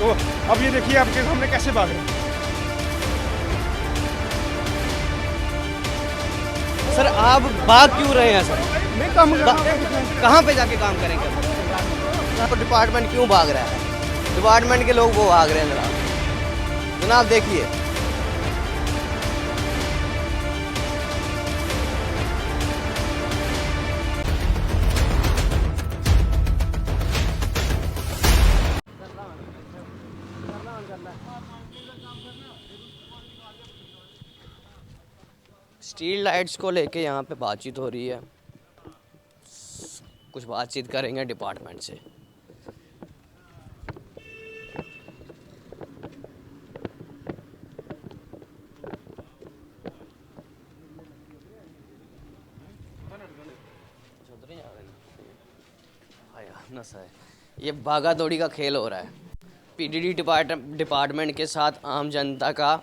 तो अब ये देखिए आपके सामने कैसे भाग रहे हैं। सर आप भाग क्यों रहे हैं सर? मैं काम कर रहा हूं। कहाँ पे जाके काम करेंगे? तो डिपार्टमेंट क्यों भाग रहा है? डिपार्टमेंट के लोग वो भाग रहे हैं जनाब। जनाब देखिए, स्ट्रीट लाइट्स को लेके यहाँ पे बातचीत हो रही है। कुछ बातचीत करेंगे डिपार्टमेंट से। ये भागा दौड़ी का खेल हो रहा है। पीडीडी डिपार्टमेंट के साथ आम जनता का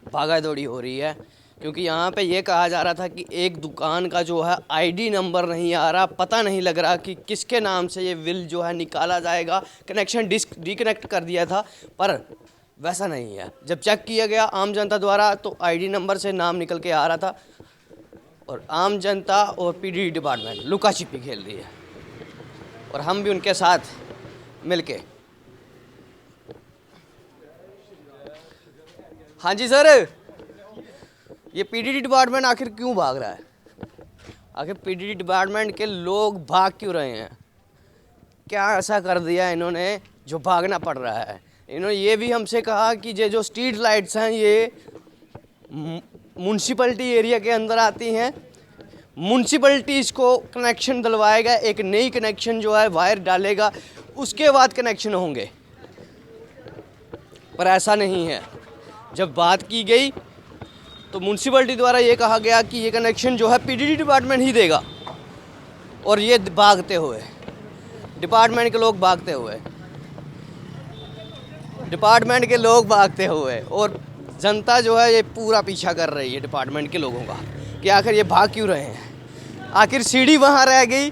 भागा दौड़ी हो रही है, क्योंकि यहाँ पे ये कहा जा रहा था कि एक दुकान का जो है आईडी नंबर नहीं आ रहा, पता नहीं लग रहा कि किसके नाम से ये बिल जो है निकाला जाएगा। कनेक्शन डिस्कनेक्ट कर दिया था, पर वैसा नहीं है। जब चेक किया गया आम जनता द्वारा तो आईडी नंबर से नाम निकल के आ रहा था, और आम जनता और पीडीडी डिपार्टमेंट लुका छिपी खेल रही है, और हम भी उनके साथ मिलके। हाँ जी सर, ये पीडीडी डिपार्टमेंट आखिर क्यों भाग रहा है? आखिर पीडीडी डिपार्टमेंट के लोग भाग क्यों रहे हैं? क्या ऐसा कर दिया इन्होंने जो भागना पड़ रहा है? इन्होंने ये भी हमसे कहा कि ये जो स्ट्रीट लाइट्स हैं ये म्यूनसिपलिटी एरिया के अंदर आती हैं, म्यूनसिपलिटी इसको कनेक्शन दिलवाएगा, एक नई कनेक्शन जो है वायर डालेगा, उसके बाद कनेक्शन होंगे। पर ऐसा नहीं है। जब बात की गई तो म्यूनसिपलिटी द्वारा ये कहा गया कि ये कनेक्शन जो है पीडीडी डिपार्टमेंट ही देगा, और ये भागते हुए डिपार्टमेंट के लोग भागते हुए और जनता जो है ये पूरा पीछा कर रही है डिपार्टमेंट के लोगों का कि आखिर ये भाग क्यों रहे हैं। आखिर सीढ़ी वहाँ रह गई,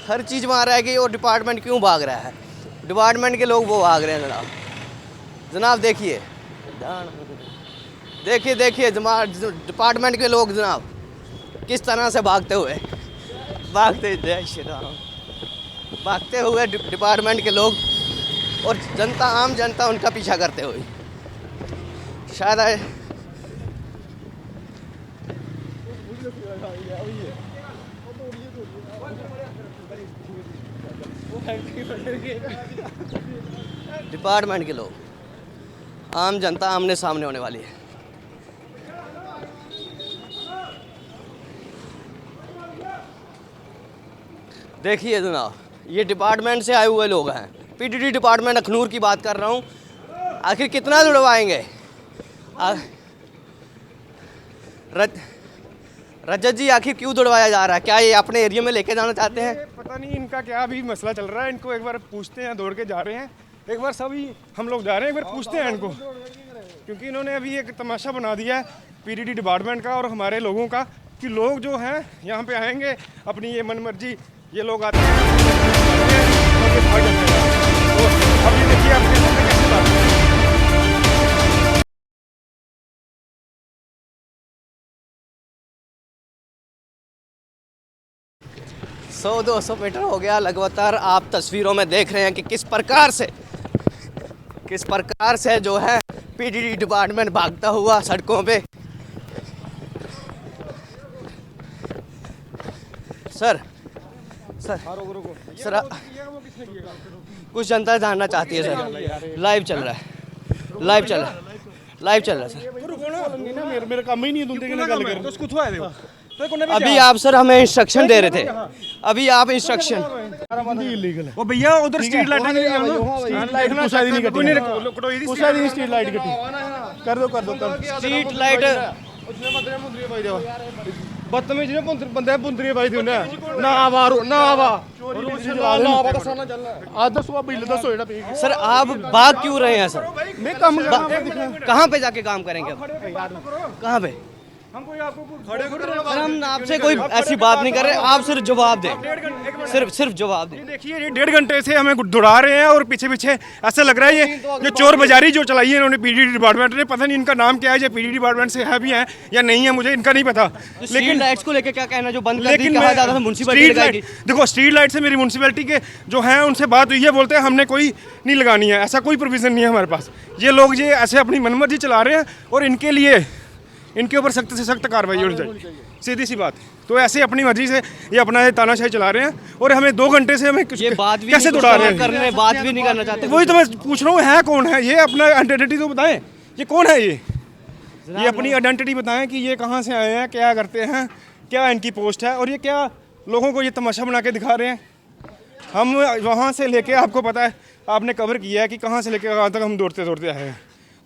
हर चीज़ वहाँ रह गई, और डिपार्टमेंट क्यों भाग रहा है? डिपार्टमेंट के लोग वो भाग रहे हैं जनाब। देखिए डिपार्टमेंट के लोग जनाब किस तरह से भागते हुए डिपार्टमेंट के लोग, और जनता, आम जनता उनका पीछा करते हुए। शायद डिपार्टमेंट के लोग, आम जनता आमने सामने होने वाली है। देखिए जनाब, ये डिपार्टमेंट से आए हुए लोग हैं। पीडीडी डिपार्टमेंट अखनूर की बात कर रहा हूँ। आखिर कितना जुड़वाएंगे? रजत जी, आखिर क्यों दौड़वाया जा रहा है? क्या ये अपने एरिया में लेके जाना चाहते हैं? पता नहीं इनका क्या अभी मसला चल रहा है। इनको एक बार पूछते हैं, दौड़ के जा रहे हैं। एक बार सभी हम लोग जा रहे हैं, एक बार पूछते हैं इनको, क्योंकि इन्होंने अभी एक तमाशा बना दिया है पीडीडी डिपार्टमेंट का और हमारे लोगों का, कि लोग जो हैं यहाँ पे आएंगे अपनी ये मनमर्जी, ये लोग आते हैं और ये भाग जाते हैं। तो अब ये देखिए आपके सामने कैसे बात है। 100-200 मीटर हो गया लगातार। आप तस्वीरों में देख रहे हैं कि किस प्रकार से जो है पीडीडी डिपार्टमेंट भागता हुआ सड़कों पे। सर कुछ जनता जानना चाहती है सर। लाइव चल रहा है सर। मेरा काम ही नहीं है। अभी आप सर हमें इंस्ट्रक्शन दे रहे थे, अभी आप इंस्ट्रक्शन। वो भैया उधर स्ट्रीट लाइट नहीं कर दो स्ट्रीट लाइट बदतमीज बंदे बुंदरी भाई थी उन्हें ना आवारो ना आवा आज दसो बिल दसो जेड़ा। सर आप भाग क्यों रहे हैं सर? मैं काम कहाँ पे जाके काम करेंगे? कहाँ पे? हम कोई आपको सर हम आपसे कोई ऐसी बात नहीं कर रहे, आप सिर्फ जवाब दें, सिर्फ जवाब दें। देखिए ये 1.5 घंटे से हमें दौड़ा रहे हैं और पीछे पीछे ऐसा लग रहा है ये चोर बाजारी जो चलाई है इन्होंने पीडीडी डिपार्टमेंट ने, पता नहीं इनका नाम क्या है, ये पीडीडी डिपार्टमेंट से है भी है या नहीं है, मुझे इनका नहीं पता। लेकिन लाइट्स को लेकर क्या कहना, जो बंद कर दी लेकिन कहा जाता था म्युनिसिपैलिटी लगाएगी। देखो स्ट्रीट लाइट से मेरी म्युनिसिपैलिटी के जो हैं उनसे बात हुई है, बोलते हैं हमने कोई नहीं लगानी है, ऐसा कोई प्रोविजन नहीं है हमारे पास। ये लोग ये ऐसे अपनी मनमर्जी चला रहे हैं और इनके लिए इनके ऊपर सख्त से सख्त कार्रवाई होनी चाहिए, सीधी सी बात। तो ऐसे अपनी मर्जी से ये अपना ये तानाशाही चला रहे हैं और हमें 2 घंटे से हमें ये बात भी कैसे दौड़ा रहे हैं, बात भी नहीं करना चाहते। वही तो मैं पूछ रहा हूँ, है कौन है ये, अपना आइडेंटिटी तो बताएं, ये कौन है ये अपनी आइडेंटिटी बताएं कि ये कहाँ से आए हैं, क्या करते हैं, क्या इनकी पोस्ट है और ये क्या लोगों को ये तमाशा बना के दिखा रहे हैं। हम वहाँ से लेके, आपको पता है आपने कवर किया है कि कहाँ से लेके कहाँ तक हम दौड़ते दौड़ते आए हैं।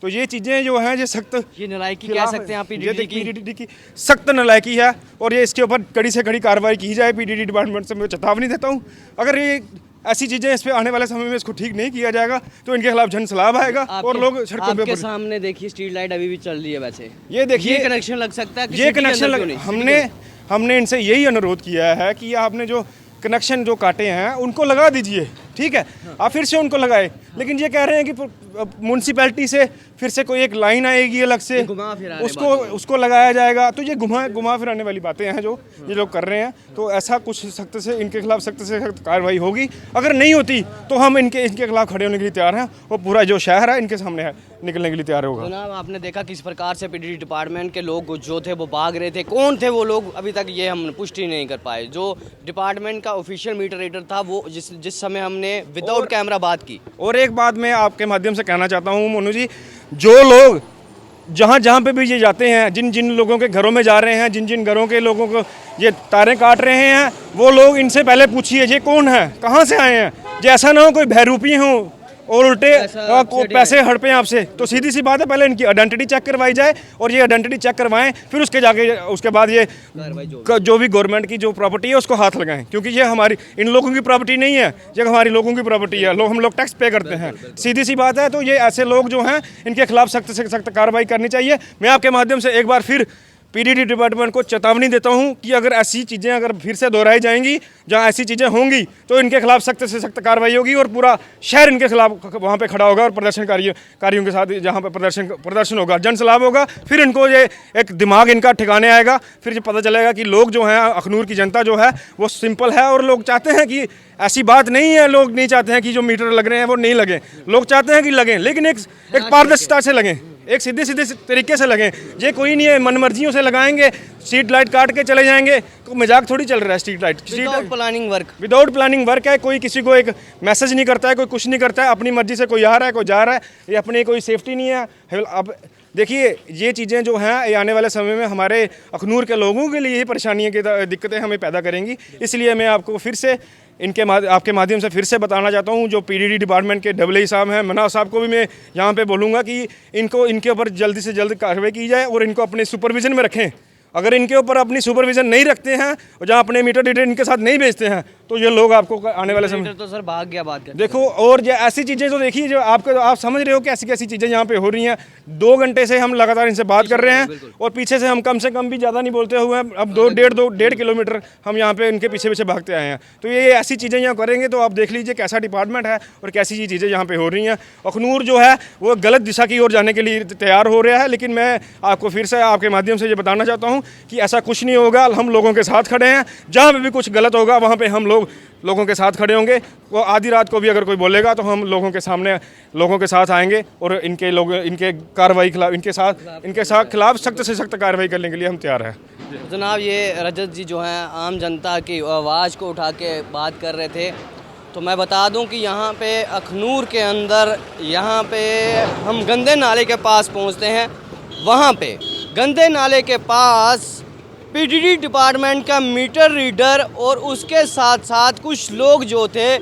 तो ये चीज़ें जो हैं ये सख्त, ये नालायकी कह सकते हैं आप पीडीडी की सख्त नालायकी है और ये इसके ऊपर कड़ी से कड़ी कार्रवाई की जाए। पीडीडी डिपार्टमेंट से मैं चेतावनी देता हूँ, अगर ये ऐसी चीज़ें इस पे आने वाले समय में इसको ठीक नहीं किया जाएगा तो इनके खिलाफ जन सलाब आएगा और लोग सड़कों पे। आपके सामने देखिए स्ट्रीट लाइट अभी भी चल रही है, वैसे ये देखिए कनेक्शन लग सकता है, ये कनेक्शन हमने इनसे यही अनुरोध किया है कि आपने जो कनेक्शन जो काटे हैं उनको लगा दीजिए, ठीक है, आप फिर से उनको लगाए। लेकिन ये कह रहे हैं कि म्यूनसिपैलिटी से फिर से कोई एक लाइन आएगी अलग से, उसको लगाया जाएगा। तो ये घुमा फिराने वाली बातें हैं जो ये लोग कर रहे हैं। तो ऐसा कुछ सख्त से इनके खिलाफ सख्त से सख्त कार्रवाई होगी। अगर नहीं होती तो हम इनके खिलाफ खड़े होने के लिए तैयार हैं और पूरा जो शहर है इनके सामने है निकलने के लिए तैयार होगा। जनाब आपने देखा किस प्रकार से पीडीडी डिपार्टमेंट के लोग जो थे वो भाग रहे थे, कौन थे वो लोग अभी तक ये हम पुष्टि नहीं कर पाए। जो डिपार्टमेंट का ऑफिशियल मीटर रीडर था वो जिस समय हमने विदाउट कैमरा बात की। और एक बात मैं आपके माध्यम से कहना चाहता हूँ मोनू जी, जो लोग जहाँ पे भी ये जाते हैं, जिन लोगों के घरों में जा रहे हैं, जिन घरों के लोगों को ये तारें काट रहे हैं, वो लोग इनसे पहले पूछिए ये कौन है, कहाँ से आए हैं। जैसा ना हो कोई बहरूपी हो और उल्टे पैसे हड़पें आपसे। तो सीधी सी बात है, पहले इनकी आइडेंटिटी चेक करवाई जाए और ये आइडेंटिटी चेक करवाएं, फिर उसके बाद ये जो भी गवर्नमेंट की जो प्रॉपर्टी है उसको हाथ लगाएं, क्योंकि ये हमारी इन लोगों की प्रॉपर्टी नहीं है, ये हमारी लोगों की प्रॉपर्टी है। हम लोग टैक्स पे करते हैं, सीधी सी बात है। तो ये ऐसे लोग जो हैं इनके खिलाफ सख्त से सख्त कार्रवाई करनी चाहिए। मैं आपके माध्यम से एक बार फिर पीडीडी डिपार्टमेंट को चेतावनी देता हूं कि अगर ऐसी चीज़ें अगर फिर से दोहराई जाएंगी, जहां ऐसी चीज़ें होंगी तो इनके खिलाफ सख्त से सख्त कार्रवाई होगी और पूरा शहर इनके खिलाफ वहां पे खड़ा होगा और प्रदर्शनकारियों के साथ जहां पे प्रदर्शन होगा, जनसलाब होगा। फिर इनको ये एक दिमाग इनका ठिकाने आएगा, फिर ये पता चलेगा कि लोग जो हैं, अखनूर की जनता जो है वो सिंपल है और लोग चाहते हैं कि ऐसी बात नहीं है, लोग नहीं चाहते हैं कि जो मीटर लग रहे हैं वो नहीं लगे, लोग चाहते हैं कि लगें, लेकिन एक पारदर्शिता से लगें, एक सीधे तरीके से लगें। ये कोई नहीं है मनमर्जियों से लगाएंगे, स्ट्रीट लाइट काट के चले जाएंगे, तो मजाक थोड़ी चल रहा है। Street light without planning work है, कोई किसी को एक मैसेज नहीं करता है, कोई कुछ नहीं करता है, अपनी मर्जी से कोई आ रहा है कोई जा रहा है, ये अपनी कोई सेफ्टी नहीं है। अब देखिए ये चीज़ें जो हैं ये आने वाले समय में हमारे अखनूर के लोगों के लिए ही परेशानियाँ की दिक्कतें हमें पैदा करेंगी। इसलिए मैं आपको फिर से आपके माध्यम से फिर से बताना चाहता हूँ, जो पीडीडी डिपार्टमेंट के डब्ल्यू साहब हैं, मनाफ साहब को भी मैं यहाँ पे बोलूँगा कि इनके ऊपर जल्दी से जल्द कार्रवाई की जाए और इनको अपने सुपरविज़न में रखें। अगर इनके ऊपर अपनी सुपरविज़न नहीं रखते हैं और जहाँ अपने मीटर रीडर इनके साथ नहीं भेजते हैं तो ये लोग आपको आने वाले समय तो सर भाग गया बात देखो। और ये ऐसी चीज़ें तो देखिए जो आप समझ रहे हो कि ऐसी कैसी चीज़ें यहाँ पे हो रही हैं। 2 घंटे से हम लगातार इनसे बात कर रहे हैं और पीछे से हम कम से कम भी ज़्यादा नहीं बोलते हुए अब 1.5 किलोमीटर हम यहाँ पे इनके पीछे भागते आए हैं। तो ये ऐसी चीज़ें यहाँ करेंगे तो आप देख लीजिए कैसा डिपार्टमेंट है और कैसी ये चीज़ें यहाँ पे हो रही हैं। अखनूर जो है वो गलत दिशा की ओर जाने के लिए तैयार हो रहा है, लेकिन मैं आपको फिर से आपके माध्यम से ये बताना चाहता हूँ कि ऐसा कुछ नहीं होगा। हम लोगों के साथ खड़े हैं, जहाँ पे भी कुछ गलत होगा वहाँ पे हम लोगों के साथ खड़े होंगे। वो आधी रात को भी अगर कोई बोलेगा तो हम लोगों के सामने लोगों के साथ आएंगे और इनके कार्रवाई खिलाफ इनके खिलाफ सख्त से सख्त कार्रवाई करने के लिए हम तैयार हैं। जनाब ये रजत जी जो हैं आम जनता की आवाज़ को उठा के बात कर रहे थे। तो मैं बता दूं कि यहाँ पे अखनूर के अंदर यहाँ पे हम गंदे नाले के पास पहुँचते हैं, वहाँ पे गंदे नाले के पास पीडीडी डिपार्टमेंट का मीटर रीडर और उसके साथ साथ कुछ लोग जो थे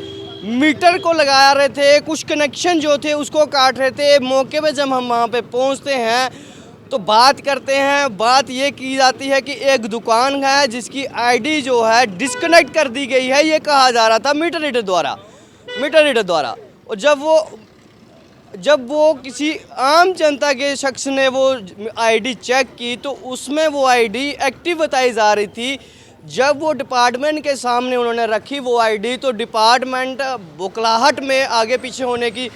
मीटर को लगा रहे थे, कुछ कनेक्शन जो थे उसको काट रहे थे। मौके पे जब हम वहाँ पे पहुँचते हैं तो बात करते हैं, बात ये की जाती है कि एक दुकान है जिसकी आईडी जो है डिस्कनेक्ट कर दी गई है, ये कहा जा रहा था मीटर रीडर द्वारा। और जब वो जब वो किसी आम जनता के शख्स ने वो आईडी चेक की तो उसमें वो आईडी एक्टिव बताई जा रही थी। जब वो डिपार्टमेंट के सामने उन्होंने रखी वो आईडी तो डिपार्टमेंट बुकलाहट में आगे पीछे होने की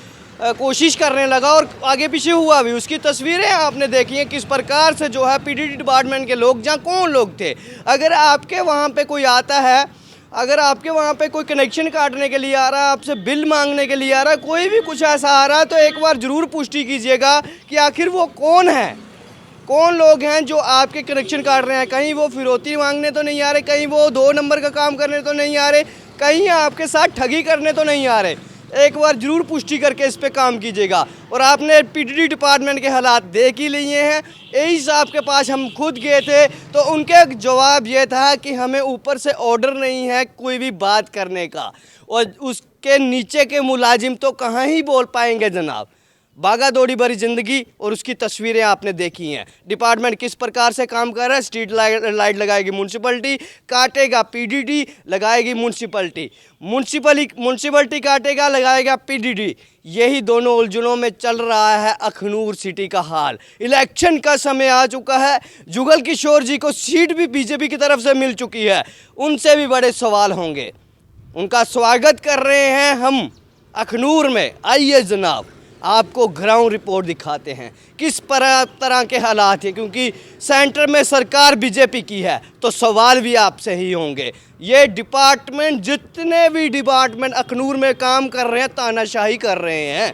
कोशिश करने लगा और आगे पीछे हुआ भी। उसकी तस्वीरें आपने देखी हैं किस प्रकार से जो है पीडीडी डिपार्टमेंट के लोग, जहाँ कौन लोग थे। अगर आपके वहाँ पे कोई आता है, अगर आपके वहाँ पे कोई कनेक्शन काटने के लिए आ रहा है, आपसे बिल मांगने के लिए आ रहा है, कोई भी कुछ ऐसा आ रहा है तो एक बार ज़रूर पुष्टि कीजिएगा कि आखिर वो कौन है, कौन लोग हैं जो आपके कनेक्शन काट रहे हैं। कहीं वो फिरौती मांगने तो नहीं आ रहे, कहीं वो 2 नंबर का काम करने तो नहीं आ रहे, कहीं आपके साथ ठगी करने तो नहीं आ रहे। एक बार ज़रूर पुष्टि करके इस पे काम कीजिएगा। और आपने पीडीडी डिपार्टमेंट के हालात देख ही लिए हैं। एई साहब के पास हम खुद गए थे तो उनके जवाब ये था कि हमें ऊपर से ऑर्डर नहीं है कोई भी बात करने का, और उसके नीचे के मुलाजिम तो कहाँ ही बोल पाएंगे जनाब। भागा दौड़ी भरी ज़िंदगी और उसकी तस्वीरें आपने देखी हैं। डिपार्टमेंट किस प्रकार से काम कर रहा है। स्ट्रीट लाइट लगाएगी म्यूनसिपलिटी, काटेगा पीडीडी, लगाएगी म्यूनसिपलिटी, म्यूनसिपलिटी काटेगा, लगाएगा पीडीडी। यही दोनों उलझनों में चल रहा है अखनूर सिटी का हाल। इलेक्शन का समय आ चुका है। जुगल किशोर जी को सीट भी बीजेपी की तरफ से मिल चुकी है, उनसे भी बड़े सवाल होंगे। उनका स्वागत कर रहे हैं हम अखनूर में। आइए जनाब, आपको ग्राउंड रिपोर्ट दिखाते हैं किस तरह के हालात हैं, क्योंकि सेंटर में सरकार बीजेपी की है तो सवाल भी आपसे ही होंगे। ये डिपार्टमेंट, जितने भी डिपार्टमेंट अखनूर में काम कर रहे हैं, तानाशाही कर रहे हैं।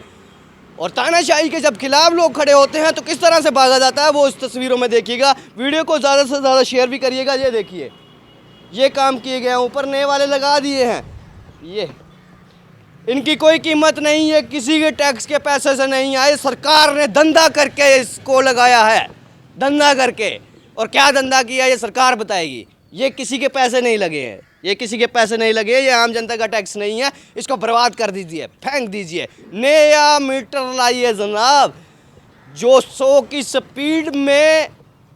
और तानाशाही के जब खिलाफ लोग खड़े होते हैं तो किस तरह से भागा जाता है वो इस तस्वीरों में देखिएगा। वीडियो को ज़्यादा से ज़्यादा शेयर भी करिएगा। ये देखिए, ये काम किए गए हैं, ऊपर नए वाले लगा दिए हैं। ये इनकी कोई कीमत नहीं है, किसी के टैक्स के पैसे से नहीं आए, सरकार ने धंधा करके इसको लगाया है, धंधा करके। और क्या धंधा किया ये सरकार बताएगी। ये किसी के पैसे नहीं लगे हैं, ये किसी के पैसे नहीं लगे, ये आम जनता का टैक्स नहीं है। इसको बर्बाद कर दीजिए, फेंक दीजिए। नया मीटर लाइए जनाब, जो 100 की स्पीड में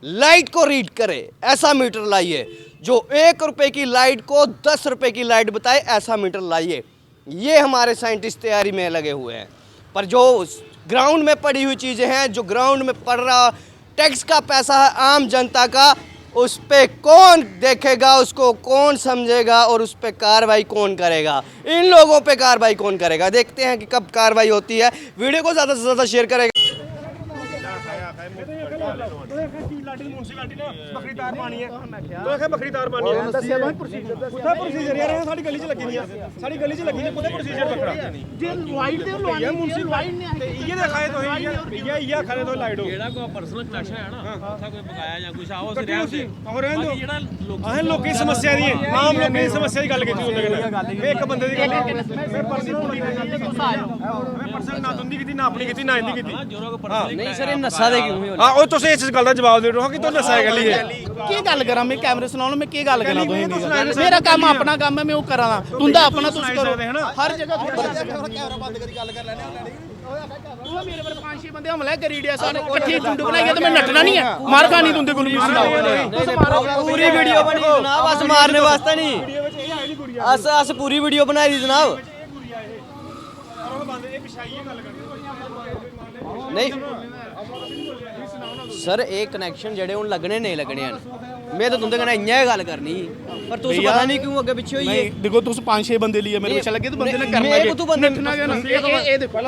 लाइट को रीड करे, ऐसा मीटर लाइए। जो 1 रुपये की लाइट को 10 रुपये की लाइट बताए, ऐसा मीटर लाइए। ये हमारे साइंटिस्ट तैयारी में लगे हुए हैं। पर जो ग्राउंड में पड़ी हुई चीज़ें हैं, जो ग्राउंड में पड़ रहा टैक्स का पैसा है आम जनता का, उस पर कौन देखेगा, उसको कौन समझेगा और उस पर कार्रवाई कौन करेगा। इन लोगों पे कार्रवाई कौन करेगा, देखते हैं कि कब कार्रवाई होती है। वीडियो को ज़्यादा से ज़्यादा शेयर करेगा। म्यूनसिपैलिटी ने बकरी तार पानी है तो आखे बकरी तार पानी है ਦੱਸਿਆ ਮੈਂ ਪ੍ਰੋਸੀਜਰ ਕੁੱਥੇ ਪ੍ਰੋਸੀਜਰ ਯਾਰ ਇਹ ਸਾਡੀ ਗਲੀ 'ਚ ਲੱਗੀ ਨਹੀਂ ਆ ਸਾਡੀ ਗਲੀ 'ਚ ਲੱਗੀ ਨੇ ਕੁੱਥੇ ਪ੍ਰੋਸੀਜਰ ਬੱਕਰਾ ਜੇ ਲਾਈਟ ਦੇ ਲਵਾਉਣੀ ਹੈ ਮੁਨਸੀ ਲਾਈਟ ਨੇ ਤੇ ਇਹ ਦਿਖਾਏ ਤੋਂ ਇਹ ਖਾਲੇ ਤੋਂ ਲਾਈਟ ਹੋ ਜਿਹੜਾ ਕੋਈ ਪਰਸਨਲ ਕਨੈਕਸ਼ਨ ਹੈ ਨਾ ਉੱਥੇ ਕੋਈ ਬਕਾਇਆ ਜਾਂ ਕੁਝ ਆਓ ਅਸੀਂ ਰਹਿਣ ਦੇ ਹੋਰ ਰਹਿਣ ਦਿਓ ਜਿਹੜਾ ਆਹ ਲੋਕਾਂ ਦੀ ਸਮੱਸਿਆ ਦੀ ਆਮ ਲੋਕਾਂ ਦੀ ਸਮੱਸਿਆ ਦੀ ਗੱਲ ਕੀਤੀ ਉਹਦੇ ਨਾਲ ਇਹ ਇੱਕ ਬੰਦੇ ਦੀ ਗੱਲ ਮੈਂ ਪਰਸਨਲ ਨਾ ਤੁੰਦੀ ਕੀਤੀ ਨਾ ਆਪਣੀ ਕੀਤੀ ਨਾ ਇਹਦੀ ਕੀਤੀ नहीं सर, ये नशा दे क्यों ਹਾਂ ਉਹ ਤੁਸੀਂ ਇਸ ਗੱਲ ਦਾ ਜਵਾਬ ਦੇ ਦਿਓ ਕਿ ਤੁਹਾਨੂੰ ਨਸ਼ਾ ਗੱਲ ਹੀ ਹੈ ਕੀ ਗੱਲ ਕਰਾਂ ਮੈਂ ਕੈਮਰੇ ਸੁਣਾਉਣ ਮੈਂ ਕੀ ਗੱਲ ਕਰਾਂ ਤੁਸੀਂ ਮੇਰਾ ਕੰਮ ਆਪਣਾ ਕੰਮ ਹੈ ਮੈਂ ਉਹ ਕਰਾਂ ਤੁੰਦਾ ਆਪਣਾ ਤੁਸੀਂ ਕਰੋ ਹਰ ਜਗ੍ਹਾ ਕੈਮਰਾ ਬੰਦ ਕਰੀ ਗੱਲ ਕਰ ਲੈਣੇ ਉਹ ਮੇਰੇ ਪਰ 5-6 ਬੰਦੇ ਹਮਲਾ ਕਰੀ ਡਿਆ ਸਾਰੇ ਇਕੱਠੀ ਟੁੰਡ ਬਣਾਈਏ ਤੇ ਮੈਂ ਨੱਟਣਾ ਨਹੀਂ ਹੈ ਮਾਰ ਖਾਣੀ ਤੁੰਦੇ ਕੋਲ ਵੀ ਸੁਣਾਓ पूरी वीडियो बनी जनाब, अस मारने वास्ते नहीं, अस पूरी वीडियो बनाई दी जनाब। नहीं सर, एक कनेक्शन जेडे हुन लगने नहीं लगने हैं। मैं तो तुंदे कन्नै इ'यां गल करनी, पर तुस पता नहीं क्यों अगे पिछे होई है। देखो तुस 5-6 बंदे लिए मेरे पीछे लगे तो बंदे ने करना मेरे को तू बंदे नੱਠਣਾ ਗਿਆ ਨਾ ਇਹ ਦੇਖੋ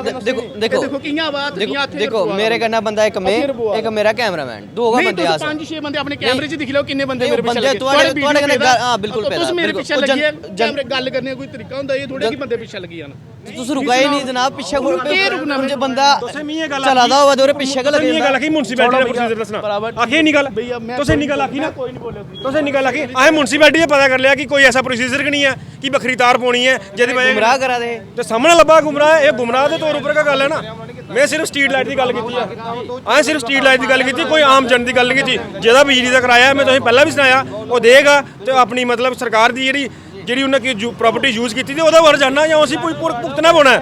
देखो ਕਿੰਨਾ ਆਵਾਜ਼ देखो मेरे कन्नै बंदा एक मैं एक मेरा कैमरामैन, दो होगा बंदे आ 5-6 बंदे अपने कैमरे 'ਚ दिख लिਓ ਕਿੰਨੇ ਬੰਦੇ ਮੇਰੇ ਪਿੱਛੇ बंदे ਲੱਗੇ ਤੁਹਾਡੇ कन्नै हां बिल्कुल पैदा ਤੁਸੀਂ ਮੇਰੇ ਪਿੱਛੇ ਲੱਗੀ ਹੈ ਕੈਮਰੇ ਗੱਲ ਕਰਨੇ ਦਾ ਕੋਈ ਤਰੀਕਾ ਹੁੰਦਾ ਇਹ ਥੋੜੇ ਕਿ ਬੰਦੇ ਪਿੱਛੇ ਲੱਗੀ ਜਾਣ तुस रुका ही नहीं जनाब, पीछे ਕੀ ਰੁਕਣਾ जो बंदा ਤੁਸੀਂ ਮੀਂਹ ਗੱਲ चला दा होवे तो पिछे गल ਇਹ ਗੱਲ ਆਖੀ म्यूनसिपैलिटी ਦਾ ਪ੍ਰੋਸੀਜਰ ਦੱਸਣਾ ਆਖੀ ਨਹੀਂ ਗੱਲ ਤੁਸੀਂ ਨਹੀਂ ਗੱਲ ਆਖੀ ਨਾ ਕੋਈ ਨਹੀਂ ਬੋਲਿਆ ਤੁਸੀਂ ਨਹੀਂ ਗੱਲ ਆਖੀ ਆਹ म्यूनसिपैलिटी ਨੇ ਪਤਾ ਕਰ ਲਿਆ ਕਿ ਕੋਈ ਐਸਾ ਪ੍ਰੋਸੀਜਰ ਕਿ ਨਹੀਂ ਹੈ ਕਿ बकरी तार ਪਾਉਣੀ ਹੈ ਜਿਹਦੀ ਵਜ੍ਹਾ गुमराह करा दे। ਤੇ ਸਾਹਮਣੇ ਲੱਭਾ ਗੁੰਮਰਾਹ ਇਹ ਗੁੰਮਰਾਹ ਦੇ ਤੌਰ ਉੱਪਰ ਕਾ ਗੱਲ ਹੈ ਨਾ ਮੈਂ ਸਿਰਫ ਸਟਰੀਟ ਲਾਈਟ ਦੀ ਗੱਲ ਕੀਤੀ ਹੈ ਆਹ ਸਿਰਫ ਸਟਰੀਟ ਲਾਈਟ ਦੀ ਗੱਲ ਕੀਤੀ ਕੋਈ ਆਮ ਜਨ ਦੀ ਗੱਲ ਨਹੀਂ ਕੀਤੀ ਜਿਹਦਾ ਬਿਜਲੀ ਦਾ ਕਿਰਾਇਆ ਮੈਂ ਤੁਹਾਨੂੰ ਪਹਿਲਾਂ ਵੀ ਸੁਣਾਇਆ ਉਹ ਦੇਗਾ ਤੇ ਆਪਣੀ ਮਤਲਬ ਸਰਕਾਰ ਦੀ ਜਿਹੜੀ ਉਹਨਾਂ ਕੀ ਪ੍ਰਾਪਰਟੀ ਯੂਜ਼ ਕੀਤੀ ਤੇ ਉਹਦਾ ਵਰ ਜਾਣਾ ਜਾਂ ਅਸੀਂ ਕੋਈ ਭੁਗਤਣਾ ਪਾਉਣਾ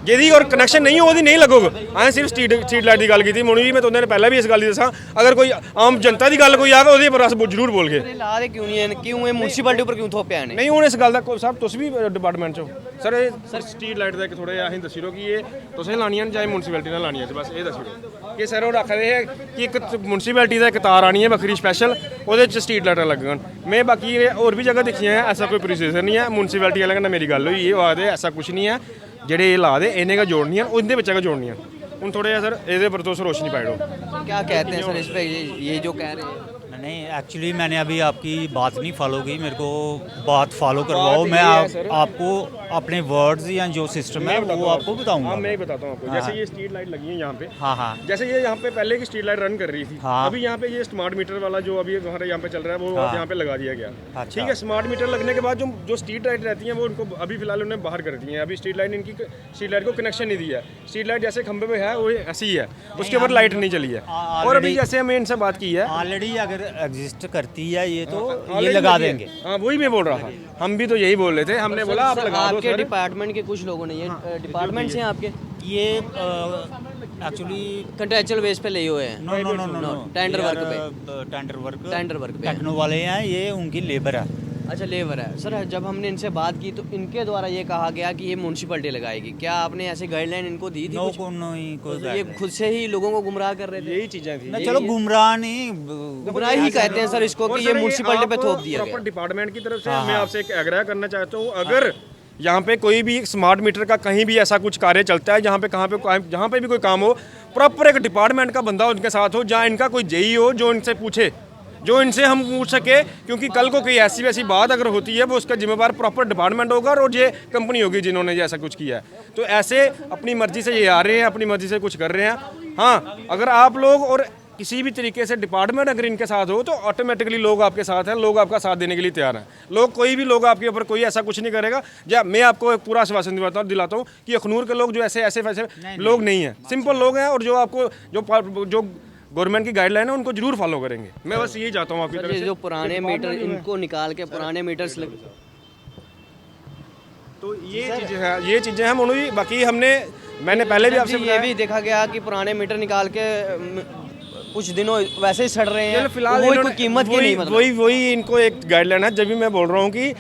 ਜਿਹਦੀ ਔਰ ਕਨੈਕਸ਼ਨ ਨਹੀਂ ਉਹਦੀ ਨਹੀਂ ਲੱਗੂਗਾ। ਐਂ ਸਿਰਫ ਸਟਰੀਟ ਲਾਈਟ ਦੀ ਗੱਲ ਕੀਤੀ ਮੋਣੀ ਜੀ, ਮੈਂ ਤੁਹਾਨੂੰ ਪਹਿਲਾਂ ਵੀ ਇਸ ਗੱਲ ਦੀ ਦੱਸਾਂ, ਅਗਰ ਕੋਈ ਆਮ ਜਨਤਾ ਦੀ ਗੱਲ ਕੋਈ ਆਵੇ ਉਹਦੇ ਪਰ ਅਸ ਜ਼ਰੂਰ ਬੋਲ ਕੇ ਲਾ ਦੇ ਕਿਉਂ ਨਹੀਂ ਕਿਉਂ ਇਹ ਮੁਨਸਿਪੈਲਿਟੀ ਉੱਪਰ ਕਿਉਂ ਥੋਪਿਆ ਨੇ? ਨਹੀਂ ਹੁਣ ਇਸ ਗੱਲ ਦਾ ਸਾਹਿਬ ਤੁਸੀਂ ਵੀ ਡਿਪਾਰਟਮੈਂਟ ਚੋਂ ਸਰ ਇਹ ਸਟਰੀਟ ਲਾਈਟ ਦਾ ਇੱਕ ਥੋੜਾ ਜਿਹਾ ਅਸੀਂ ਦੱਸੀ ਰਹੋ ਕਿ ਇਹ ਤੁਸੀਂ ਲਾਣੀਆਂ ਚਾਹੇ ਮੁਨਸਿਪੈਲਿਟੀ ਨਾਲ ਲਾਣੀਆਂ, ਬਸ ਇਹ ਦੱਸੀ ਰਹੋ ਕਿ ਸਰ ਉਹ ਰੱਖਦੇ ਹੈ ਕਿ ਇੱਕ ਮੁਨਸਿਪੈਲਿਟੀ ਦਾ ਇੱਕ ਤਾਰ ਆਣੀ ਹੈ ਵੱਖਰੀ ਸਪੈਸ਼ਲ, ਉਹਦੇ ਚ ਸਟਰੀਟ ਲਾਈਟਾਂ ਲੱਗਣ। ਮੈਂ ਬਾਕੀ ਹੋਰ ਵੀ ਜਗ੍ਹਾ ਦੇਖੀਆਂ ਹੈ, ਐਸਾ ਕੋਈ प्रोसीजर नहीं है। म्यूनसिपैलिटी वाले ਨਾਲ ਮੇਰੀ ਗੱਲ ਹੋਈ, ਇਹ ਆਖਦੇ ऐसा कुछ नहीं है, ਜਿਹੜੇ ਇਹ ਲਾ ਦੇ ਇਹਨੇ का जोड़नी है उनके बच्चे का जोड़नी है। ਹੁਣ थोड़ा ਜਿਹਾ सर ਇਹਦੇ पर तो रोशनी पाए दो। क्या कहते हैं सर इस पे ये जो कह रहे हैं? नहीं एक्चुअली मैंने अभी आपकी बात नहीं फॉलो की, मेरे को बात फॉलो करवाओ, मैं आपको अपने वर्ड्स या जो सिस्टम है वो आपको बताऊंगा। हाँ मैं ही बताता हूँ आपको। जैसे ये स्ट्रीट लाइट लगी है यहाँ पे, हाँ हाँ, जैसे ये यहाँ पे पहले की स्ट्रीट लाइट रन कर रही थी, हाँ। अभी यहाँ पे ये स्मार्ट मीटर वाला जो अभी हमारे यहाँ पे चल रहा है वो हाँ। यहाँ पे लगा दिया गया। अच्छा। ठीक है, स्मार्ट मीटर लगने के बाद जो स्ट्रीट लाइट रहती हैं वो उनको अभी फिलहाल उन्होंने बाहर कर दी है। अभी स्ट्रीट लाइट इनकी स्ट्रीट लाइट को कनेक्शन नहीं दिया है। स्ट्रीट लाइट जैसे खंबे पे है वो ऐसी ही है, उसके ऊपर लाइट नहीं चली है। और अभी जैसे हमने इनसे बात की है ऑलरेडी अगर एग्जिस्ट करती है ये तो ये लगा देंगे। हाँ वही मैं बोल रहा था, हम भी तो यही बोल रहे थे, हमने बोला आप लगा दो। आपके डिपार्टमेंट के कुछ लोगों ने ये डिपार्टमेंट से आपके ये एक्चुअली कंट्रेक्चुअल बेस पे लिए हुए हैं? No no no no tender work पे? टेंडर वर्क पे टेक्नो वाले हैं, ये उनकी लेबर है। अच्छा लेबर है। सर जब हमने इनसे बात की तो इनके द्वारा ये कहा गया कि ये म्यूनसिपैलिटी लगाएगी, क्या आपने ऐसी गाइडलाइन इनको दी थी? नो कुछ? को नहीं कोई तो ये खुद से ही लोगों को गुमराह कर रहे थे? यही चीजें थी। ना चलो गुमराह नहीं, गुमराह ही कहते हैं सर इसको कि ये म्यूनसिपैलिटी पे थोप दिया गया। डिपार्टमेंट की तरफ से मैं आपसे एक आग्रह करना चाहता हूँ, अगर यहाँ पे कोई भी स्मार्ट मीटर का कहीं भी ऐसा कुछ कार्य चलता है जहाँ पे भी कोई काम हो, प्रॉपर एक डिपार्टमेंट का बंदा उनके साथ हो, जहाँ इनका कोई जेई हो जो इनसे पूछे, जो इनसे हम पूछ सके, क्योंकि कल को कोई ऐसी वैसी बात अगर होती है वो उसका जिम्मेवार प्रॉपर डिपार्टमेंट होगा और ये कंपनी होगी जिन्होंने ये ऐसा कुछ किया है। तो ऐसे अपनी मर्जी से ये आ रहे हैं, अपनी मर्जी से कुछ कर रहे हैं। हाँ अगर आप लोग और किसी भी तरीके से डिपार्टमेंट अगर इनके साथ हो तो ऑटोमेटिकली लोग आपके साथ हैं, लोग आपका साथ देने के लिए तैयार हैं। लोग कोई भी लोग आपके ऊपर कोई ऐसा कुछ नहीं करेगा। जब मैं आपको एक पूरा आश्वासन दिलाता हूँ कि अखनूर के लोग जो ऐसे वैसे लोग नहीं हैं, सिंपल लोग हैं, और जो आपको जो गवर्नमेंट की गाइडलाइन है उनको जरूर फॉलो करेंगे। मैं बस यही चाहता हूँ आपकी तरफ से। जो पुराने मीटर इनको निकाल के पुराने मीटर्स तो ये चीज़ें हम उन्होंने बाकी मैंने पहले भी आपसे ये भी देखा गया कि पुराने मीटर निकाल के कुछ दिनों वैसे ही सड़ रहे हैं। फिलहाल कोई कीमत की नहीं, मतलब वही इनको एक गाइडलाइन है। जब भी मैं बोल रहा हूँ कि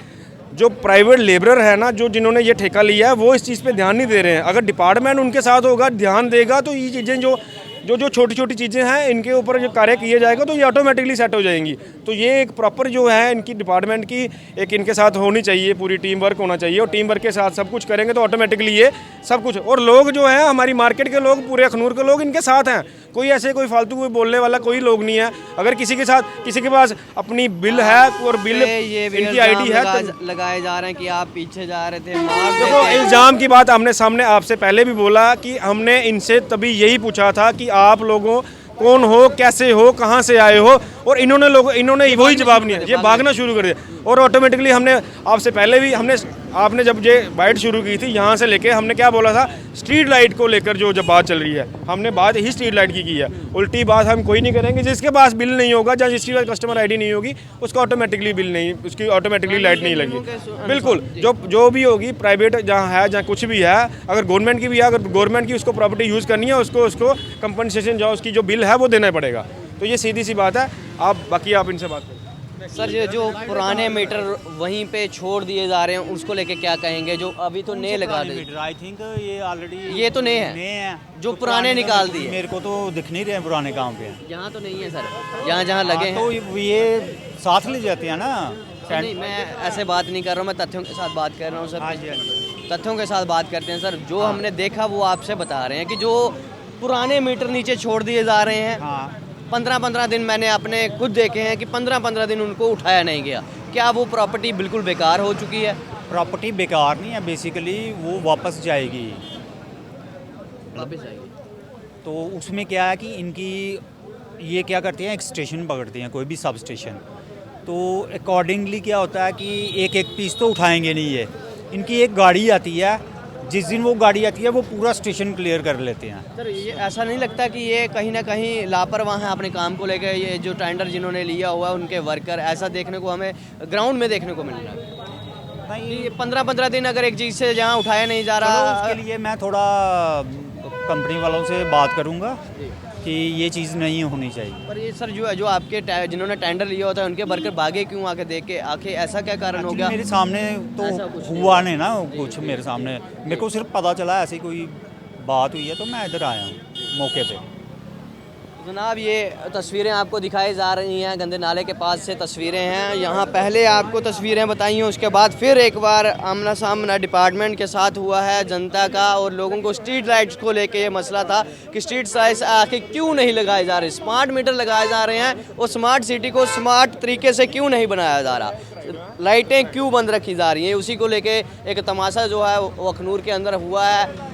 जो प्राइवेट लेबरर है ना, जो जिन्होंने ये ठेका लिया है वो इस चीज़ पे ध्यान नहीं दे रहे हैं। अगर डिपार्टमेंट उनके साथ होगा, ध्यान देगा, तो ये चीज़ें जो छोटी छोटी चीज़ें हैं इनके ऊपर जो कार्य किए जाएगा तो ये ऑटोमेटिकली सेट हो जाएंगी। तो ये एक प्रॉपर जो है इनकी डिपार्टमेंट की एक इनके साथ होनी चाहिए, पूरी टीम वर्क होना चाहिए, और टीम वर्क के साथ सब कुछ करेंगे तो ऑटोमेटिकली ये सब कुछ। और लोग जो हैं हमारी मार्केट के लोग, पूरे अखनूर के लोग इनके साथ हैं। कोई ऐसे कोई फालतू कोई बोलने वाला कोई लोग नहीं है। अगर किसी के साथ किसी के पास अपनी बिल है और बिल इनकी आईडी है तो लगाए जा रहे हैं कि आप पीछे जा रहे थे। देखो इल्ज़ाम की बात हमने सामने आपसे पहले भी बोला कि हमने इनसे तभी यही पूछा था कि आप लोगों कौन हो, कैसे हो, कहाँ से आए हो, और इन्होंने वही जवाब नहीं है, ये भागना शुरू कर दिया। और ऑटोमेटिकली हमने आपसे पहले भी आपने जब ये बाइट शुरू की थी यहाँ से लेके, हमने क्या बोला था, स्ट्रीट लाइट को लेकर जो जब बात चल रही है हमने बात ही स्ट्रीट लाइट की है। उल्टी बात हम कोई नहीं करेंगे। जिसके पास बिल नहीं होगा, जहाँ जिसकी पास कस्टमर आईडी नहीं होगी, उसका ऑटोमेटिकली बिल नहीं, उसकी ऑटोमेटिकली लाइट नहीं लगी। बिल्कुल जो भी होगी प्राइवेट जहाँ है, जहाँ कुछ भी है, अगर गवर्नमेंट की भी है, अगर गवर्नमेंट की उसको प्रॉपर्टी यूज़ करनी है, उसको कंपनसेशन जो उसकी जो बिल है वो देना पड़ेगा। तो ये सीधी सी बात है। बाकी आप इनसे बात करें। सर ये जो पुराने मीटर वहीं पे छोड़ दिए जा रहे हैं उसको लेके क्या कहेंगे? जो अभी तो नए लगा दे, आई थिंक ये ऑलरेडी ये तो नए हैं जो पुराने निकाल दिए। मेरे को तो दिख नहीं रहे पुराने काम पे। यहाँ तो नहीं है सर, यहाँ जहाँ लगे हैं तो ये साथ ले जाते हैं ना। नहीं मैं ऐसे बात नहीं कर रहा हूँ, मैं तथ्यों के साथ बात कर रहा हूँ सर। तथ्यों के साथ बात करते हैं सर। जो हमने देखा वो आपसे बता रहे हैं कि जो पुराने मीटर नीचे छोड़ दिए जा रहे हैं। 15-15 दिन मैंने अपने खुद देखे हैं कि 15-15 दिन उनको उठाया नहीं गया। क्या वो प्रॉपर्टी बिल्कुल बेकार हो चुकी है? प्रॉपर्टी बेकार नहीं है, बेसिकली वो वापस जाएगी। तो उसमें क्या है कि इनकी ये क्या करते हैं, एक स्टेशन पकड़ते हैं, कोई भी सब स्टेशन। तो अकॉर्डिंगली क्या होता है कि एक एक पीस तो उठाएंगे नहीं है। इनकी एक गाड़ी आती है, जिस दिन वो गाड़ी आती है वो पूरा स्टेशन क्लियर कर लेते हैं। सर ये ऐसा नहीं लगता कि ये कहीं ना कहीं लापरवाह हैं अपने काम को लेकर? ये जो टेंडर जिन्होंने लिया हुआ है उनके वर्कर, ऐसा देखने को हमें ग्राउंड में देखने को मिल रहा है। कि 15-15 दिन अगर एक चीज़ से जहाँ उठाया नहीं जा चलो रहा। उसके लिए मैं थोड़ा कंपनी वालों से बात करूंगा कि ये चीज़ नहीं होनी चाहिए। पर ये सर जो आपके जिन्होंने टेंडर लिया होता है उनके वर्कर भागे क्यों आके देख के आके, ऐसा क्या कारण हो गया? मेरे सामने तो ऐसा कुछ नहीं हुआ नहीं ना कुछ, मेरे सामने मेरे को सिर्फ पता चला ऐसी कोई बात हुई है तो मैं इधर आया हूँ मौके पे। जनाब ये तस्वीरें आपको दिखाई जा रही हैं, गंदे नाले के पास से तस्वीरें हैं। यहाँ पहले आपको तस्वीरें बताई हैं, उसके बाद फिर एक बार आमना सामना डिपार्टमेंट के साथ हुआ है जनता का, और लोगों को स्ट्रीट लाइट्स को लेके ये मसला था कि स्ट्रीट लाइट्स आखिर क्यों नहीं लगाए जा रहे, स्मार्ट मीटर लगाए जा रहे हैं और स्मार्ट सिटी को स्मार्ट तरीके से क्यों नहीं बनाया जा रहा, लाइटें क्यों बंद रखी जा रही हैं। उसी को लेके एक तमाशा जो है वो अखनूर के अंदर हुआ है।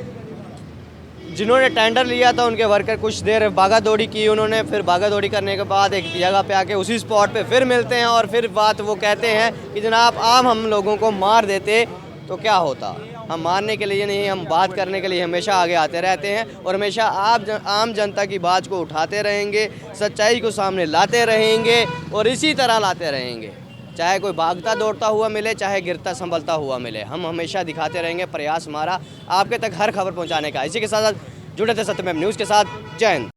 जिन्होंने टेंडर लिया था उनके वर्कर कुछ देर भागा दौड़ी की उन्होंने, फिर भागा दौड़ी करने के बाद एक जगह पे आके उसी स्पॉट पे फिर मिलते हैं और फिर बात वो कहते हैं कि जनाब आप हम लोगों को मार देते तो क्या होता। हम मारने के लिए नहीं, हम बात करने के लिए हमेशा आगे आते रहते हैं और हमेशा आम जनता की बात को उठाते रहेंगे, सच्चाई को सामने लाते रहेंगे और इसी तरह लाते रहेंगे, चाहे कोई भागता दौड़ता हुआ मिले, चाहे गिरता संभलता हुआ मिले, हम हमेशा दिखाते रहेंगे प्रयास हमारा आपके तक हर खबर पहुंचाने का। इसी के साथ जुड़े थे सत्यमेव न्यूज़ के साथ। जय हिंद।